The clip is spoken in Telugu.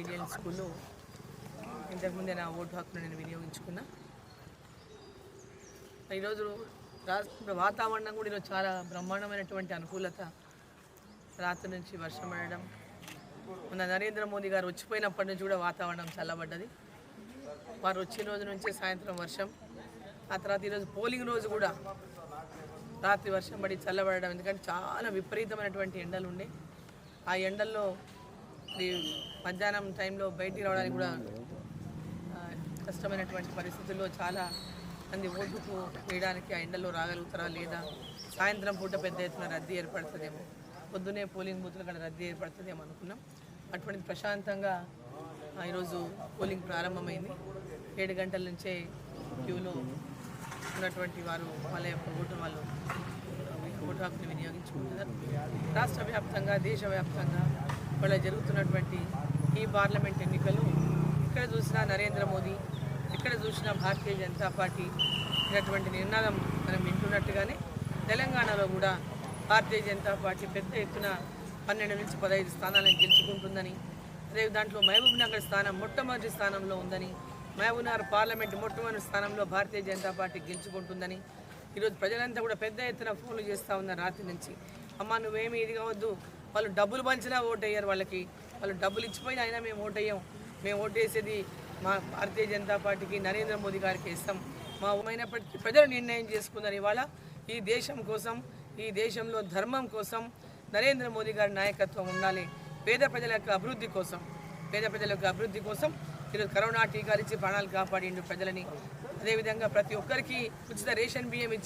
రెసిడెన్షియల్ స్కూల్లో ఇంతకుముందే నా ఓటు హక్కును నేను వినియోగించుకున్నా. ఈరోజు రాష్ట్ర వాతావరణం కూడా ఈరోజు చాలా బ్రహ్మాండమైనటువంటి అనుకూలత. రాత్రి నుంచి వర్షం పడడం, మన నరేంద్ర మోదీ గారు వచ్చిపోయినప్పటి నుంచి కూడా వాతావరణం చల్లబడ్డది. వారు వచ్చిన రోజు నుంచే సాయంత్రం వర్షం, ఆ తర్వాత ఈరోజు పోలింగ్ రోజు కూడా రాత్రి వర్షం పడి చల్లబడడం. ఎందుకంటే చాలా విపరీతమైనటువంటి ఎండలు ఉండే. ఆ ఎండల్లో మధ్యాహ్నం టైంలో బయటికి రావడానికి కూడా కష్టమైనటువంటి పరిస్థితుల్లో చాలా మంది ఓటుకు వేయడానికి ఆ ఎండల్లో రాగలుగుతారా లేదా, సాయంత్రం పూట పెద్ద ఎత్తున రద్దీ ఏర్పడుతుందేమో, పొద్దునే పోలింగ్ బూత్లు కూడా రద్దీ ఏర్పడుతుందేమో అనుకున్నాం. అటువంటి ప్రశాంతంగా ఈరోజు పోలింగ్ ప్రారంభమైంది. 7 గంటల నుంచే క్యూలో ఉన్నటువంటి వారు వాళ్ళ యొక్క ఓటు హక్కుని వినియోగించుకుంటున్నారు. రాష్ట్ర వ్యాప్తంగా, దేశవ్యాప్తంగా వాళ్ళ జరుగుతున్నటువంటి ఈ పార్లమెంట్ ఎన్నికలు ఎక్కడ చూసినా నరేంద్ర మోదీ, ఎక్కడ చూసినా భారతీయ జనతా పార్టీ ఇటువంటి నినాదం మనం వింటున్నట్టుగానే తెలంగాణలో కూడా భారతీయ జనతా పార్టీ పెద్ద ఎత్తున 12 నుంచి 15 స్థానాలను గెలుచుకుంటుందని, అదే దాంట్లో మహబూబ్ నగర్ స్థానం మొట్టమొదటి స్థానంలో ఉందని, మహబూబ్ నగర్ పార్లమెంట్ మొట్టమొదటి స్థానంలో భారతీయ జనతా పార్టీ గెలుచుకుంటుందని ఈరోజు ప్రజలంతా కూడా పెద్ద ఎత్తున ఫోన్లు చేస్తూ ఉన్నారు రాత్రి నుంచి. అమ్మ నువ్వేమి ఇది కావద్దు, వాళ్ళు డబ్బులు పంచినా ఓటు వేయరు, వాళ్ళు డబ్బులు ఇచ్చిపోయినా అయినా మేము ఓటు వేయం, మేము ఓటు వేసేది మా భారతీయ జనతా పార్టీకి, నరేంద్ర మోదీ గారికి ఇస్తాం, మా అయినప్పటికీ ప్రజలు నిర్ణయం చేసుకున్నారు. ఇవాళ ఈ దేశం కోసం, ఈ దేశంలో ధర్మం కోసం నరేంద్ర మోదీ గారి నాయకత్వం ఉండాలి. పేద ప్రజల యొక్క అభివృద్ధి కోసం ఈరోజు కరోనా టీకాలు ఇచ్చి ప్రాణాలు కాపాడిండు ప్రజలని. అదేవిధంగా ప్రతి ఒక్కరికి ఉచిత రేషన్ బియ్యం ఇచ్చి